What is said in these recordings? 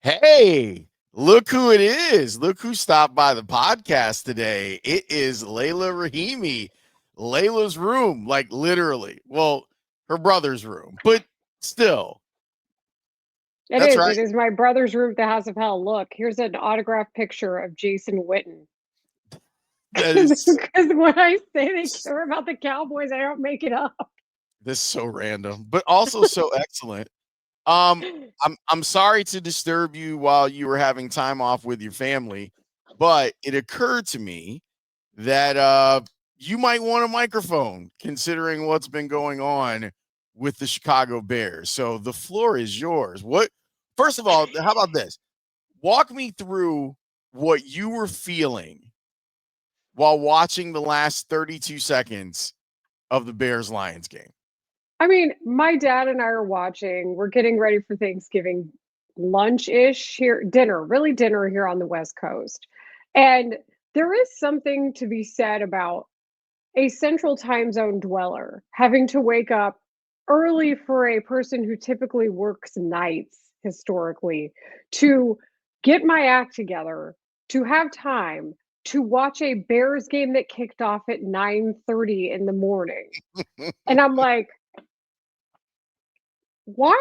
Hey, look who it is. Look who stopped by the podcast today. It is Leila Rahimi. Layla's room, like literally. Well, her brother's room, but still. It That's is. right. It is my brother's room at the House of Hell. Look, here's an autographed picture of Jason Witten. That Because is when I say they care about the Cowboys, I don't make it up. this so random, but also so excellent. Um, I'm sorry to disturb you while you were having time off with your family, but it occurred to me that you might want a microphone considering what's been going on with the Chicago Bears. So the floor is yours. What First of all, how about this? Walk me through what you were feeling while watching the last 32 seconds of the Bears Lions game. I mean, my dad and I are watching. We're getting ready for Thanksgiving lunch-ish here, dinner, really dinner here on the West Coast. And there is something to be said about a central time zone dweller having to wake up early for a person who typically works nights historically to get my act together, to have time to watch a Bears game that kicked off at 9:30 in the morning. And I'm like, why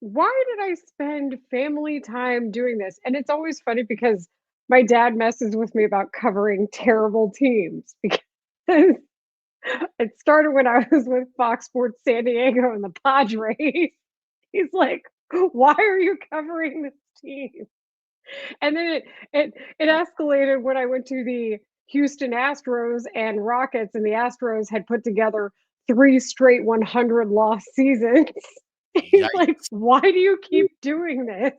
did I spend family time doing this? And it's always funny because my dad messes with me about covering terrible teams because it started when I was with Fox Sports San Diego and the Padres. He's like, "Why are you covering this team?" And then it escalated when I went to the Houston Astros and Rockets, and the Astros had put together 3 straight 100 loss seasons. He's like, Yikes. "Why do you keep doing this?"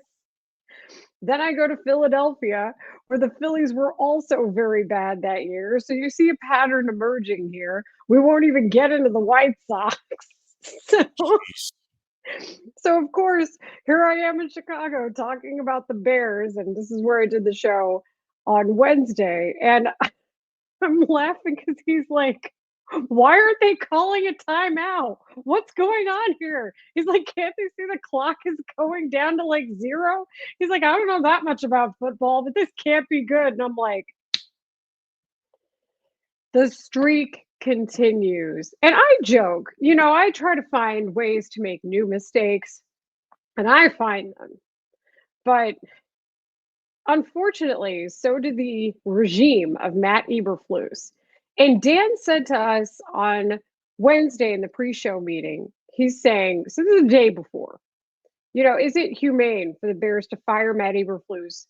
Then I go to Philadelphia, where the Phillies were also very bad that year. So you see a pattern emerging here. We won't even get into the White Sox. So, Jeez. so of course, here I am in Chicago talking about the Bears, and this is where I did the show on Wednesday. And I'm laughing because he's like, "Why aren't they calling a timeout? What's going on here?" He's like, "Can't they see the clock is going down to like zero?" He's like, "I don't know that much about football, but this can't be good." And I'm like, the streak continues. And I joke, I try to find ways to make new mistakes, and I find them. But unfortunately, so did the regime of Matt Eberflus. And Dan said to us on Wednesday in the pre-show meeting, he's saying, so this is the day before, is it humane for the Bears to fire Matt Eberflus,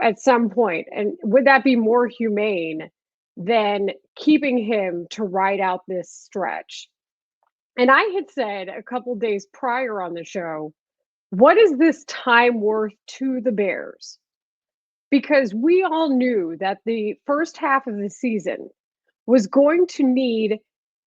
at some point? And would that be more humane than keeping him to ride out this stretch? And I had said a couple days prior on the show, what is this time worth to the Bears? Because we all knew that the first half of the season was going to need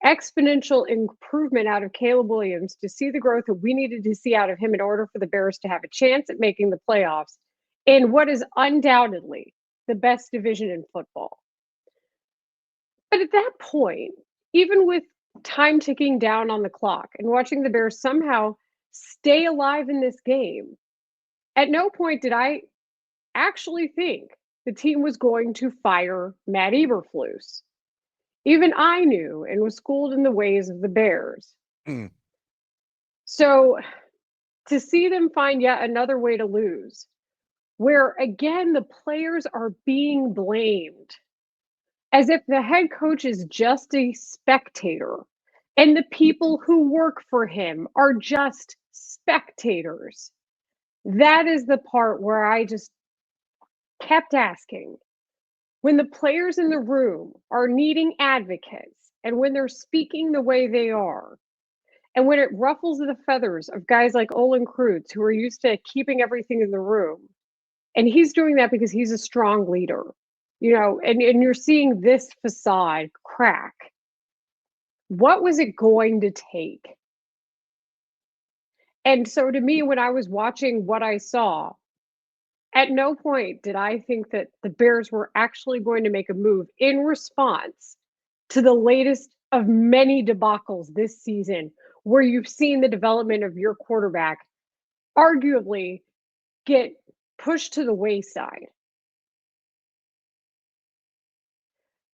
exponential improvement out of Caleb Williams to see the growth that we needed to see out of him in order for the Bears to have a chance at making the playoffs in what is undoubtedly the best division in football. But at that point, even with time ticking down on the clock and watching the Bears somehow stay alive in this game, at no point did I actually think the team was going to fire Matt Eberflus. Even I knew and was schooled in the ways of the Bears. Mm. So to see them find yet another way to lose, where again the players are being blamed as if the head coach is just a spectator and the people who work for him are just spectators. That is the part where I just kept asking, when the players in the room are needing advocates and when they're speaking the way they are, and when it ruffles the feathers of guys like Olin Kreutz, who are used to keeping everything in the room, and he's doing that because he's a strong leader, and you're seeing this facade crack. What was it going to take? And so to me, when I was watching what I saw, at no point did I think that the Bears were actually going to make a move in response to the latest of many debacles this season, where you've seen the development of your quarterback arguably get pushed to the wayside.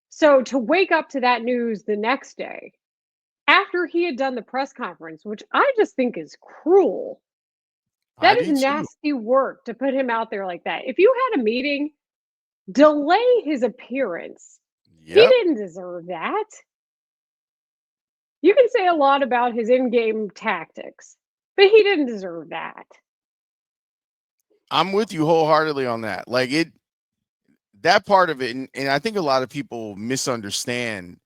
So to wake up to that news the next day, after he had done the press conference, which I just think is cruel, I that is do too. nasty work to put him out there like that. If you had a meeting, delay his appearance. He Yep. didn't deserve that. You can say a lot about his in-game tactics, but he didn't deserve that. I'm with you wholeheartedly on that. Like it that part of it, and I think a lot of people misunderstand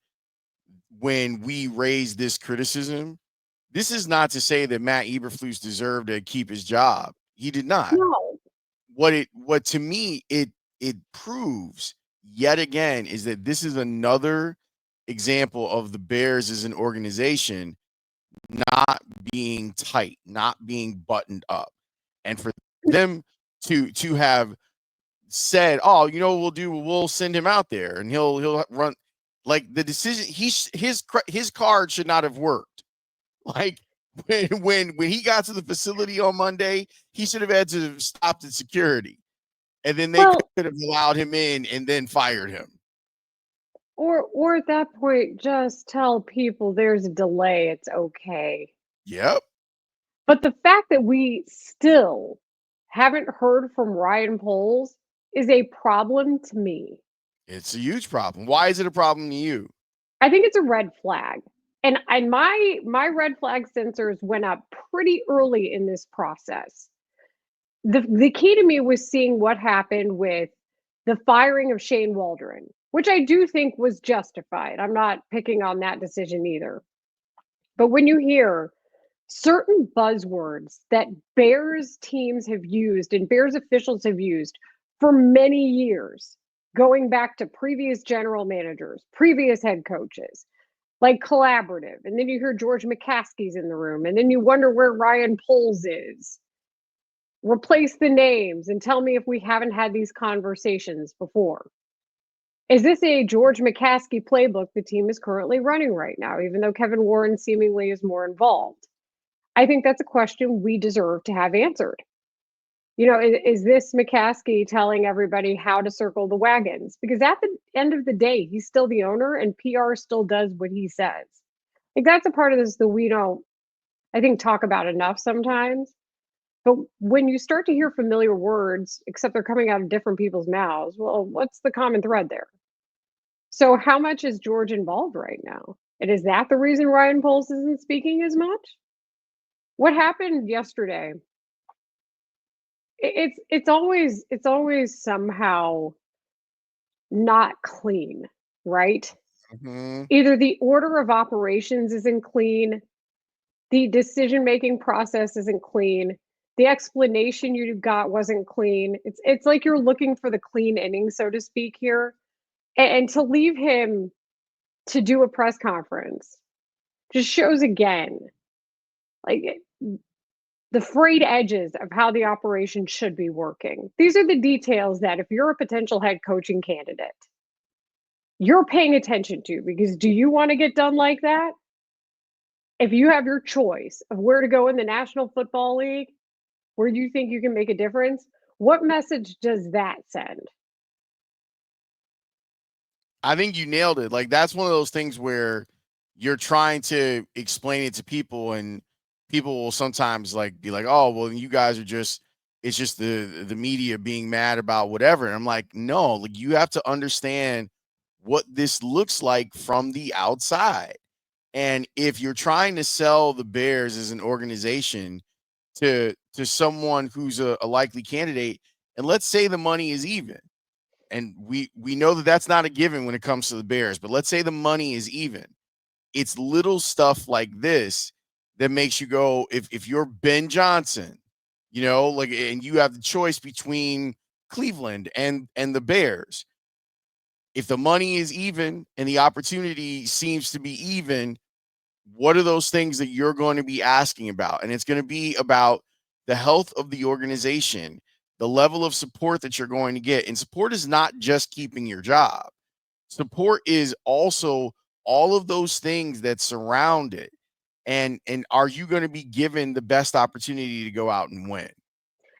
when we raise this criticism. This is not to say that Matt Eberflus deserved to keep his job. He did not. No. What to me it proves yet again is that this is another example of the Bears as an organization not being tight, not being buttoned up. And for them to have said, "Oh, you know what we'll do? We'll send him out there and he'll run." Like the decision, his card should not have worked. Like when he got to the facility on Monday, he should have had to stop at security, and then they Well, could have allowed him in and then fired him. or at that point, just tell people there's a delay, it's okay. Yep, But the fact that we still haven't heard from Ryan Poles is a problem to me. it's a huge problem. Why is it a problem to you? I think it's a red flag. And my red flag sensors went up pretty early in this process. The key to me was seeing what happened with the firing of Shane Waldron, which I do think was justified. I'm not picking on that decision either. But when you hear certain buzzwords that Bears teams have used and Bears officials have used for many years, going back to previous general managers, previous head coaches, like collaborative. And then you hear George McCaskey's in the room, and then you wonder where Ryan Poles is. Replace the names and tell me if we haven't had these conversations before. Is this a George McCaskey playbook the team is currently running right now, even though Kevin Warren seemingly is more involved? I think that's a question we deserve to have answered. Is this McCaskey telling everybody how to circle the wagons? Because at the end of the day, he's still the owner and PR still does what he says. Like that's a part of this that we don't, I think, talk about enough sometimes. But when you start to hear familiar words, except they're coming out of different people's mouths, well, what's the common thread there? So how much is George involved right now? And is that the reason Ryan Poles isn't speaking as much? What happened yesterday? It's always somehow not clean, right? Mhm. Either the order of operations isn't clean, the decision making process isn't clean, the explanation you got wasn't clean. It's like you're looking for the clean inning, so to speak, here. And to leave him to do a press conference just shows again like the frayed edges of how the operation should be working. These are the details that if you're a potential head coaching candidate, you're paying attention to because do you want to get done like that? If you have your choice of where to go in the National Football League, where you think you can make a difference, what message does that send? I think you nailed it. Like that's one of those things where you're trying to explain it to people, and people will sometimes like be like, "Oh, well, you guys are just it's just the media being mad about whatever." And I'm like, "No, like you have to understand what this looks like from the outside." And if you're trying to sell the Bears as an organization to someone who's a likely candidate, and let's say the money is even, and we know that that's not a given when it comes to the Bears, but let's say the money is even. It's little stuff like this that makes you go, if you're Ben Johnson, like, and you have the choice between Cleveland and the Bears. If the money is even and the opportunity seems to be even, what are those things that you're going to be asking about? And it's going to be about the health of the organization, the level of support that you're going to get. And support is not just keeping your job, support is also all of those things that surround it. And are you going to be given the best opportunity to go out and win?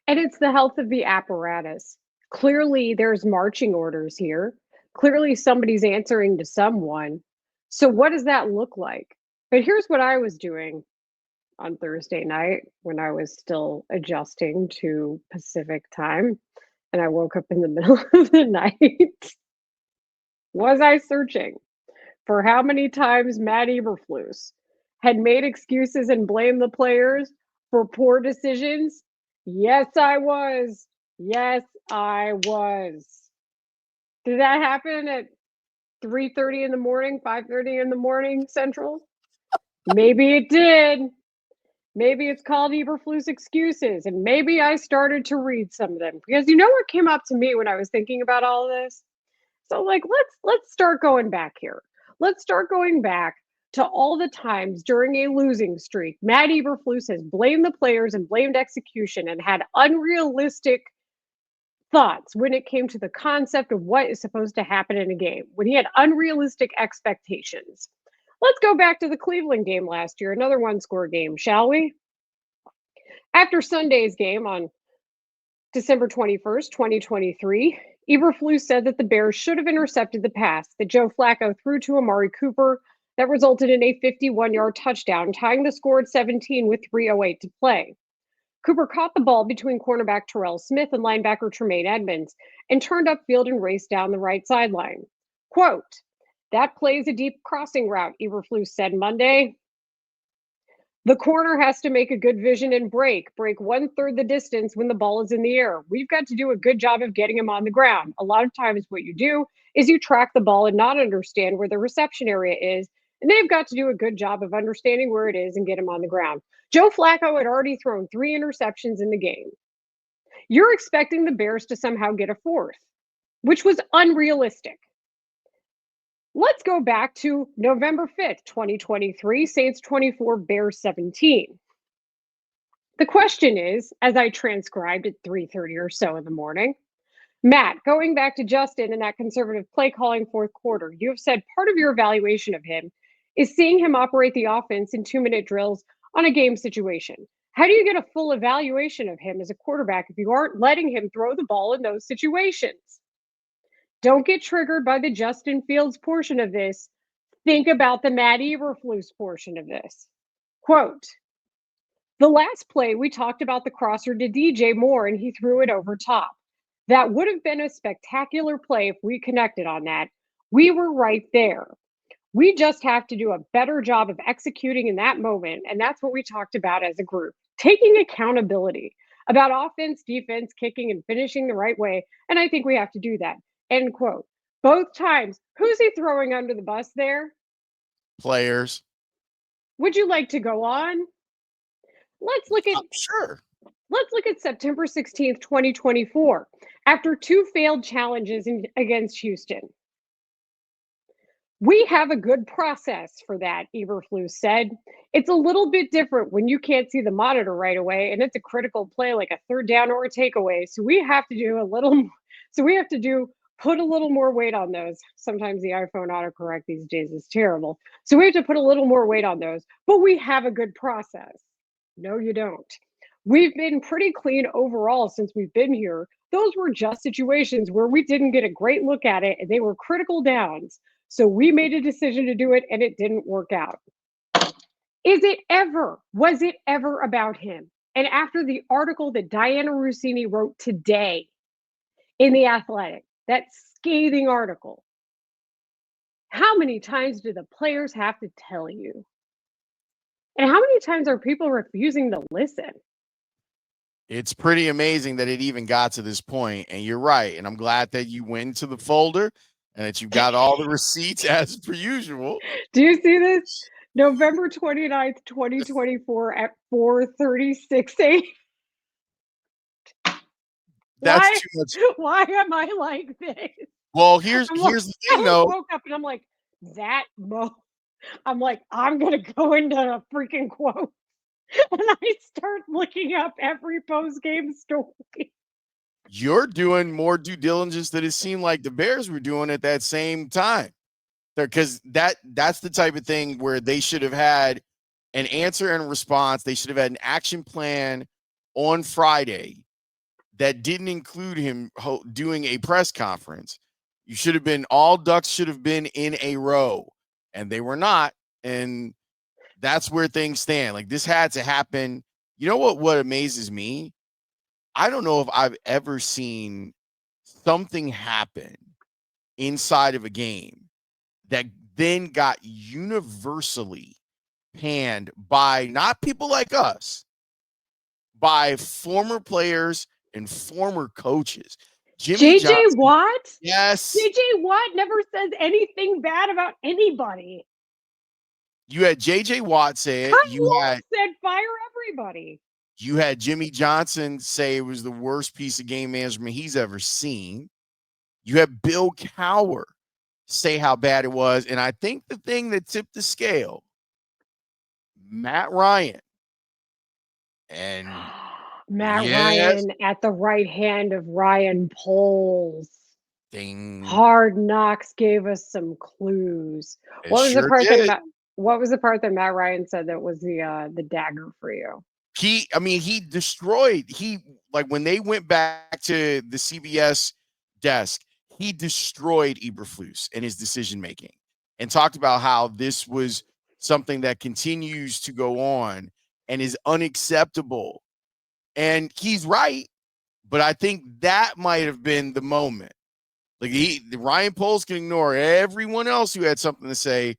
And it's the health of the apparatus. Clearly, there's marching orders here. Clearly, somebody's answering to someone. So, what does that look like? But here's what I was doing on Thursday night when I was still adjusting to Pacific time and I woke up in the middle of the night. Was I searching for how many times Matt Eberflus had made excuses and blamed the players for poor decisions? Yes, I was. Yes, I was. Did that happen at 3:30 in the morning, 5:30 in the morning Central? Maybe it did. Maybe it's called Eberflus excuses, and maybe I started to read some of them because you know what came up to me when I was thinking about all of this? So like let's start going back here. Let's start going back to all the times during a losing streak, Matt Eberflus has blamed the players and blamed execution and had unrealistic thoughts when it came to the concept of what is supposed to happen in a game, when he had unrealistic expectations. Let's go back to the Cleveland game last year, another one score game, shall we? After Sunday's game on December 21st, 2023, Eberflus said that the Bears should have intercepted the pass that Joe Flacco threw to Amari Cooper that resulted in a 51-yard touchdown, tying the score at 17 with 3:08 to play. Cooper caught the ball between cornerback Terrell Smith and linebacker Tremaine Edmonds and turned upfield and raced down the right sideline. Quote, that plays a deep crossing route, Eberflus said Monday. The corner has to make a good vision and break 1/3 the distance when the ball is in the air. We've got to do a good job of getting him on the ground. A lot of times what you do is you track the ball and not understand where the reception area is, and they've got to do a good job of understanding where it is and get him on the ground. Joe Flacco had already thrown 3 interceptions in the game. You're expecting the Bears to somehow get a fourth, which was unrealistic. Let's go back to November 5th, 2023, Saints 24, Bears 17. The question is, as I transcribed at 3:30 or so in the morning, Matt, going back to Justin and that conservative play calling fourth quarter, you have said part of your evaluation of him is seeing him operate the offense in 2-minute drills on a game situation. How do you get a full evaluation of him as a quarterback if you aren't letting him throw the ball in those situations? Don't get triggered by the Justin Fields portion of this. Think about the Matt Eberflus portion of this. Quote, the last play, we talked about the crosser to DJ Moore and he threw it over top. That would have been a spectacular play if we connected on that. We were right there. We just have to do a better job of executing in that moment. And that's what we talked about as a group. Taking accountability about offense, defense, kicking, and finishing the right way. And I think we have to do that. End quote. Both times. Who's he throwing under the bus there? Players. Would you like to go on? Let's look at sure. Let's look at September 16th, 2024, after 2 failed challenges against Houston. We have a good process for that, Eberflus said. It's a little bit different when you can't see the monitor right away and it's a critical play like a third down or a takeaway. So we have to put a little more weight on those. Sometimes the iPhone autocorrect these days is terrible. So we have to put a little more weight on those, but we have a good process. No, you don't. We've been pretty clean overall since we've been here. Those were just situations where we didn't get a great look at it and they were critical downs. So we made a decision to do it and it didn't work out. Was it ever about him? And after the article that Diana Rossini wrote today in The Athletic, that scathing article, how many times do the players have to tell you? And how many times are people refusing to listen? It's pretty amazing that it even got to this point. And you're right. And I'm glad that you went to the folder and that you got all the receipts as per usual. Do you see this? November 29th, 2024 at 4:36 a.m. That's too much. Why am I like this? Well, here's the thing, though. I woke up and I'm like, I'm like, I'm gonna go into a freaking quote. And I start looking up every post-game story. You're doing more due diligence than it seemed like the Bears were doing at that same time. Because that's the type of thing where they should have had an answer and response. They should have had an action plan on Friday that didn't include him doing a press conference. You should have been, all ducks should have been in a row, and they were not. And that's where things stand. Like, this had to happen. You know what amazes me? I don't know if I've ever seen something happen inside of a game that then got universally panned by not people like us, by former players and former coaches. Jimmy JJ Johnson, Watt? yes. JJ Watt never says anything bad about anybody. You had JJ Watt say it. Cut Wolf said fire everybody. You had Jimmy Johnson say it was the worst piece of game management he's ever seen. You had Bill Cowher say how bad it was. And I think the thing that tipped the scale, Matt Ryan. And Matt yes, Ryan at the right hand of Ryan Poles. ding. Hard Knocks gave us some clues. It What was the sure part that did. Matt Ryan said that was the dagger for you? He destroyed. He, like, when they went back to the CBS desk, he destroyed Eberflus and his decision making, and talked about how this was something that continues to go on and is unacceptable. And he's right, but I think that might have been the moment. Like, Ryan Poles can ignore everyone else who had something to say,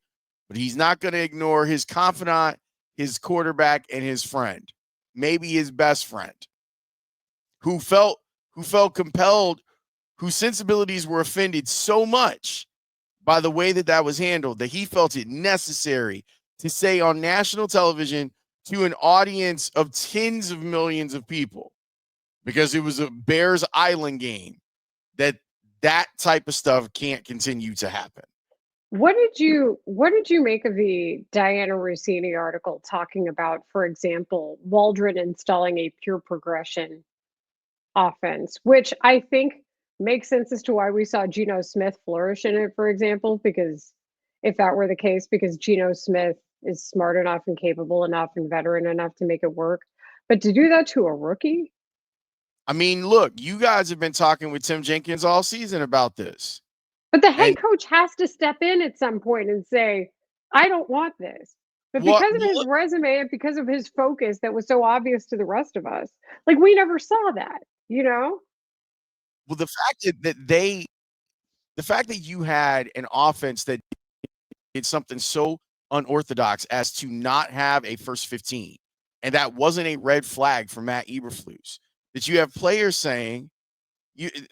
but he's not going to ignore his confidant, his quarterback, and his friend, maybe his best friend, who felt compelled, whose sensibilities were offended so much by the way that that was handled that he felt it necessary to say on national television to an audience of tens of millions of people, because it was a Bears Island game, that type of stuff can't continue to happen. What did you make of the Diana Rossini article talking about, for example, Waldron installing a pure progression offense, which I think makes sense as to why we saw Geno Smith flourish in it, for example, because if that were the case, because Geno Smith is smart enough and capable enough and veteran enough to make it work. But to do that to a rookie? I mean, look, you guys have been talking with Tim Jenkins all season about this. But the head And coach has to step in at some point and say, I don't want this. But what because of his resume and because of his focus that was so obvious to the rest of us, like we never saw that, you know? well, the fact that you had an offense that did something so unorthodox as to not have a first 15, and that wasn't a red flag for Matt Eberflus, that you have players saying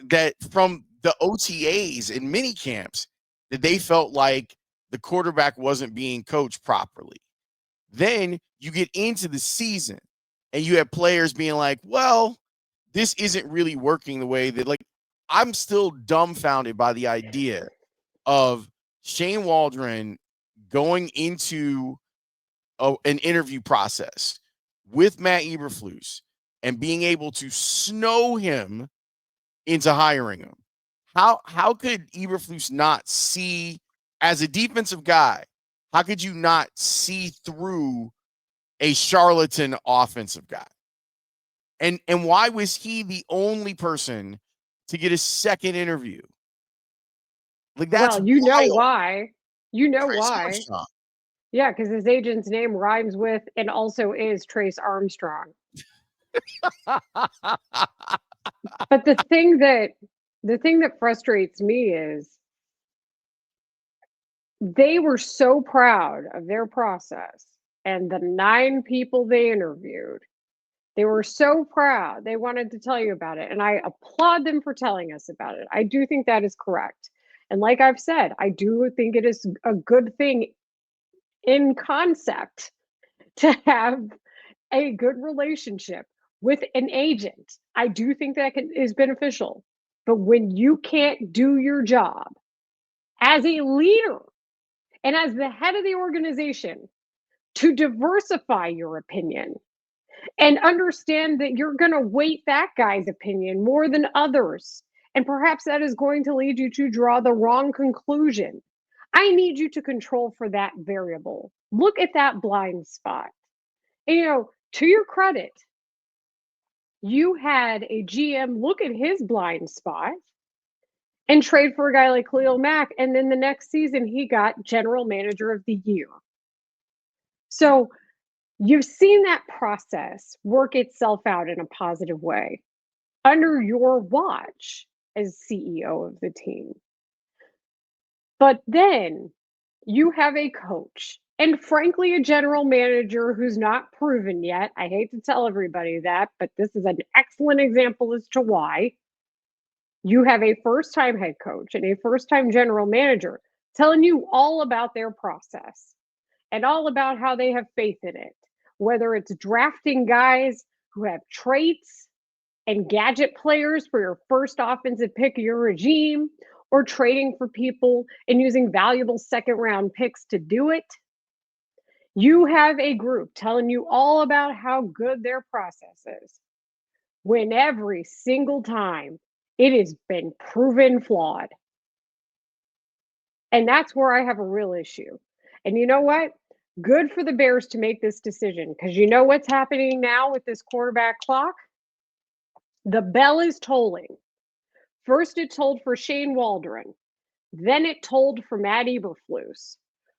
that from the OTAs and mini camps that they felt like the quarterback wasn't being coached properly. Then you get into the season and you have players being like, well, this isn't really working the way that, like, I'm still dumbfounded by the idea of Shane Waldron going into an interview process with Matt Eberflus and being able to snow him into hiring him. How could Eberflus not see, as a defensive guy, how could you not see through a charlatan offensive guy? And why was he the only person to get a second interview? Like, that's Well, you know wild. why. You know Trace why. Armstrong. Yeah, because his agent's name rhymes with and also is Trace Armstrong. But the thing that frustrates me is they were so proud of their process and the 9 people they interviewed. They were so proud. They wanted to tell you about it, and I applaud them for telling us about it. I do think that is correct. And like I've said, I do think it is a good thing in concept to have a good relationship with an agent. I do think that is beneficial. But when you can't do your job as a leader and as the head of the organization to diversify your opinion and understand that you're going to weight that guy's opinion more than others, and perhaps that is going to lead you to draw the wrong conclusion. I need you to control for that variable. Look at that blind spot. And, to your credit, You had a GM look at his blind spot and trade for a guy like Khalil Mack, and then the next season he got general manager of the year. So you've seen that process work itself out in a positive way under your watch as CEO of the team. But then you have a coach and frankly a general manager who's not proven yet. I hate to tell everybody that, but this is an excellent example as to why. You have a first time head coach and a first time general manager telling you all about their process and all about how they have faith in it, whether it's drafting guys who have traits and gadget players for your first offensive pick of your regime, or trading for people and using valuable second round picks to do it. You have a group telling you all about how good their process is when every single time it has been proven flawed. And that's where I have a real issue. And you know what? Good for the Bears to make this decision because you know what's happening now with this quarterback clock? The bell is tolling. First, it tolled for Shane Waldron. Then it tolled for Matt Eberflus.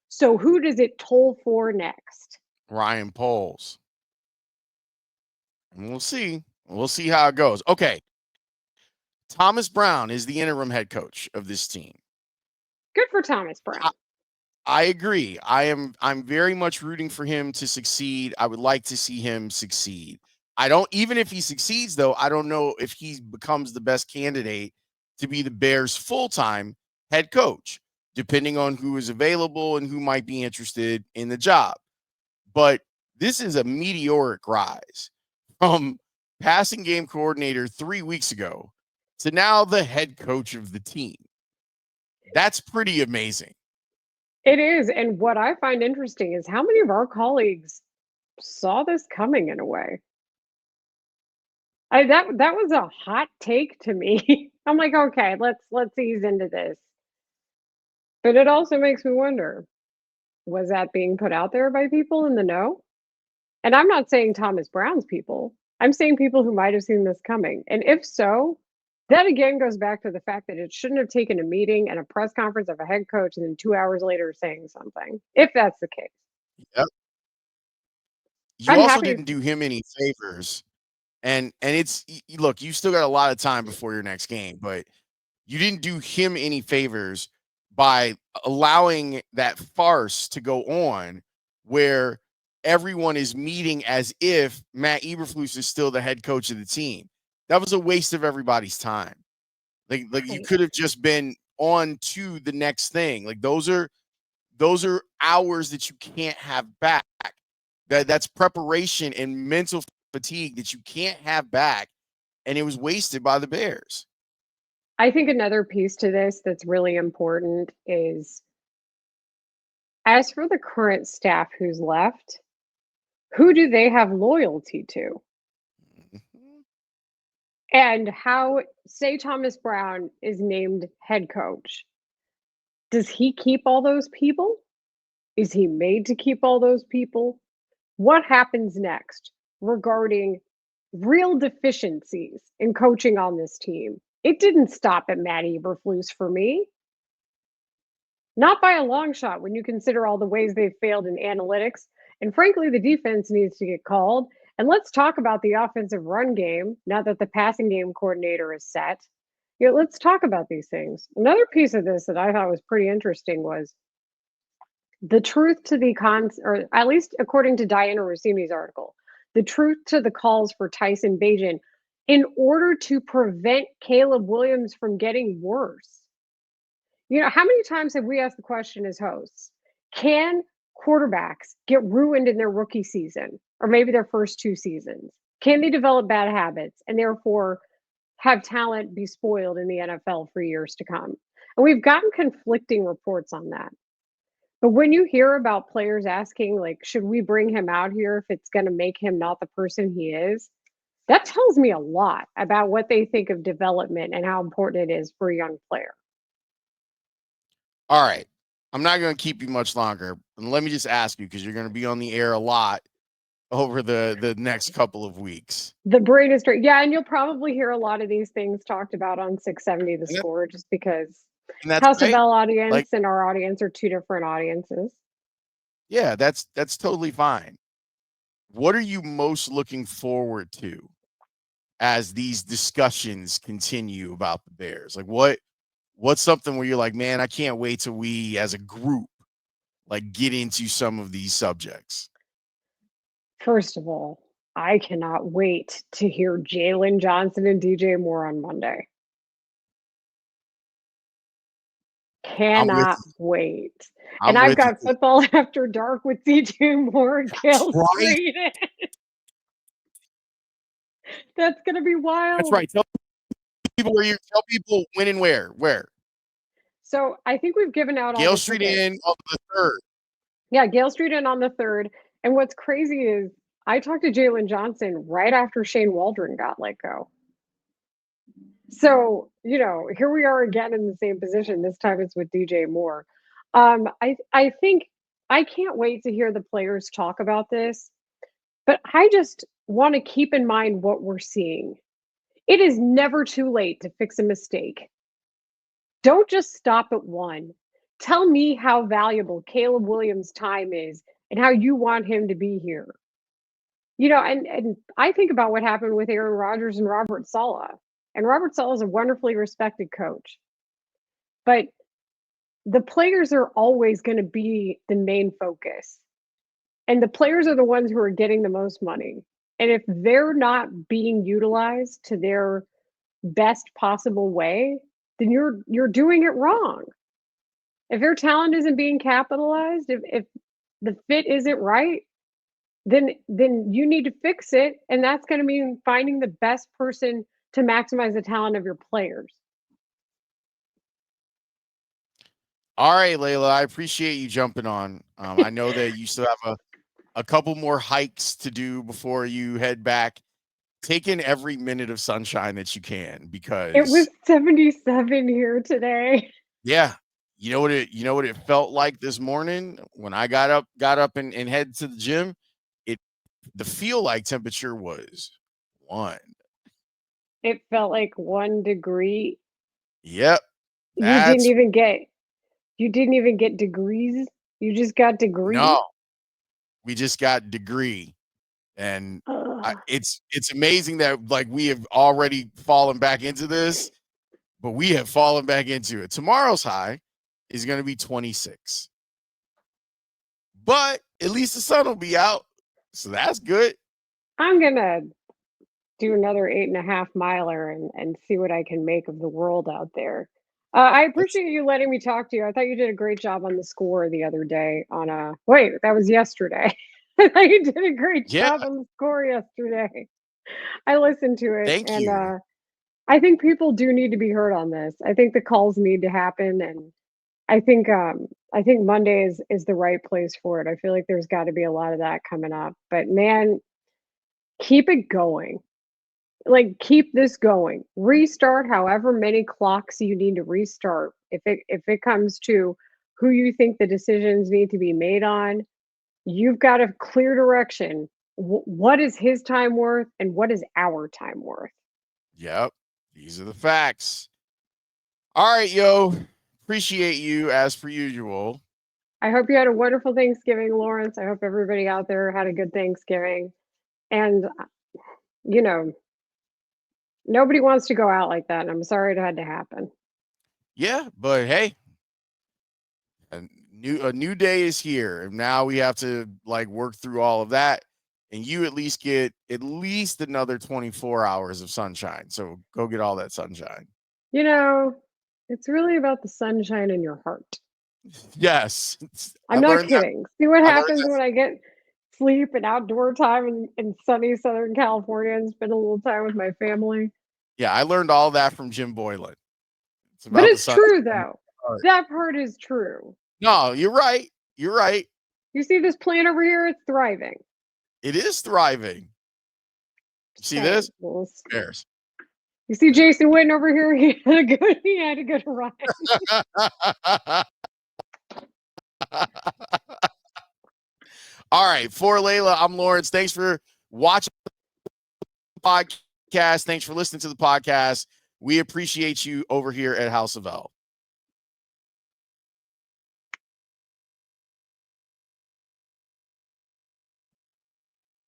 So who does it toll for next? Ryan Poles. And we'll see. We'll see how it goes. Okay. Thomas Brown is the interim head coach of this team. Good for Thomas Brown. I agree. I'm very much rooting for him to succeed. I would like to see him succeed. I don't even if he succeeds though, I don't know if he becomes the best candidate to be the Bears full-time head coach, depending on who is available and who might be interested in the job. But this is a meteoric rise from passing game coordinator 3 weeks ago to now the head coach of the team. That's pretty amazing. It is. And what I find interesting is how many of our colleagues saw this coming in a way. That was a hot take to me. I'm like, okay, let's ease into this. But it also makes me wonder, was that being put out there by people in the know? And I'm not saying Thomas Brown's people. I'm saying people who might have seen this coming. And if so, that again goes back to the fact that it shouldn't have taken a meeting and a press conference of a head coach and then 2 hours later saying something, if that's the case. Yep. You I'm also happy. didn't do him any favors. And it's look, you still got a lot of time before your next game, but you didn't do him any favors by allowing that farce to go on where everyone is meeting as if Matt Eberflus is still the head coach of the team. That was a waste of everybody's time. Like you Right. could have just been on to the next thing. Like those are hours that you can't have back. That's preparation and mental fatigue that you can't have back, and it was wasted by the Bears. I think another piece to this that's really important is as for the current staff who's left, who do they have loyalty to? Mhm. And how, say, Thomas Brown is named head coach. Does he keep all those people? Is he made to keep all those people? What happens next regarding real deficiencies in coaching on this team? It didn't stop at Matt Eberflus for me. Not by a long shot when you consider all the ways they've failed in analytics. And frankly, the defense needs to get called. And let's talk about the offensive run game now that the passing game coordinator is set. Let's talk about these things. Another piece of this that I thought was pretty interesting was the truth to the cons, or at least according to Diana Rossini's article, the truth to the calls for Tyson Bagent in order to prevent Caleb Williams from getting worse. How many times have we asked the question as hosts? Can quarterbacks get ruined in their rookie season or maybe their first two seasons? Can they develop bad habits and therefore have talent be spoiled in the NFL for years to come? And we've gotten conflicting reports on that. But when you hear about players asking, like, should we bring him out here if it's going to make him not the person he is? That tells me a lot about what they think of development and how important it is for a young player. All right. I'm not going to keep you much longer. And let me just ask you because you're going to be on the air a lot over the next couple of weeks. The brain is straight. Yeah, and you'll probably hear a lot of these things talked about on 670 The And, that, Score just because and that's House of okay. Bell Like, audience and our audience are two different audiences. yeah, that's totally fine. What are you most looking forward to as these discussions continue about the Bears? Like, what's something where you're like, man, I can't wait till we as a group like get into some of these subjects. First of all, I cannot wait to hear Jalen Johnson and DJ Moore on Monday. I'm with Cannot you. wait. And I'm I've with you. got football after dark with DJ Moore and That's Gail right. Street. That's gonna be That's wild. right. Tell people when and where. Where? So I think we've given out all Gale the Street in tickets. on the 3rd. Yeah, Gail Street in on the 3rd. And what's crazy is I talked to Jalen Johnson right after Shane Waldron got let go. So, here we are again in the same position. This time it's with DJ Moore. I think I can't wait to hear the players talk about this, but I just want to keep in mind what we're seeing. It is never too late to fix a mistake. Don't just stop at one. Tell me how valuable Caleb Williams' time is and how you want him to be here. And I think about what happened with Aaron Rodgers and Robert Saleh. And Robert Saleh is a wonderfully respected coach. But the players are always going to be the main focus. And the players are the ones who are getting the most money. And if they're not being utilized to their best possible way, then you're doing it wrong. If their talent isn't being capitalized, if the fit isn't right, then you need to fix it, and that's going to mean finding the best person to maximize the talent of your players. All right, Layla, I appreciate you jumping on. I know that you still have a couple more hikes to do before you head back. Take in every minute of sunshine that you can It was because 77 here today. yeah, you know what it felt like this morning when I got up and head to the gym. It the feel like temperature was 1. It felt like 1 degree. Yep, You didn't that's even get you didn't even get degrees. You just got degree. no. We just got degree. And Ugh. it's amazing that like we have already fallen back into this, but we have fallen back into it. Tomorrow's high is going to be 26, but at least the sun will be out, so that's good. I'm gonna do another 8.5 miler and see what I can make of the world out there. I That's appreciate you letting me talk to you. I thought you did a great job on the score the other day on wait, that was yesterday. I thought you did a great yeah. job on the score yesterday. I listened to it Thank and you. I think people do need to be heard on this. I think the calls need to happen and I think Monday is the right place for it. I feel like there's got to be a lot of that coming up. But man, keep it going. Like, keep this going. Restart however many clocks you need to restart. If it comes to who you think the decisions need to be made on, you've got a clear direction. What is his time worth and what is our time worth? Yep, these are the facts. All right, yo, appreciate you as per usual. I hope you had a wonderful Thanksgiving, Lawrence. I hope everybody out there had a good Thanksgiving. And you know, nobody wants to go out like that, and I'm sorry it had to happen. Yeah, but hey, a new day is here, and now we have to like work through all of that. And you at least get at least another 24 hours of sunshine. So go get all that sunshine. You know, it's really about the sunshine in your heart. Yes, I I'm not learned that. kidding. See what I learned happens that. when I get sleep and outdoor time in sunny Southern California and spend a little time with my family. Yeah, I learned all that from Jim Boylan. It's But about the it's sun. true though. That part is true. No, you're right. You're right. You see this plant over here? It's thriving. It is thriving. You see Saying, this? well, Bears. you see Bears. Jason Witten over here? He had a good run. All right. For Leila, I'm Lawrence. Thanks for watching the podcast. Thanks for listening to the podcast. We appreciate you over here at House of L.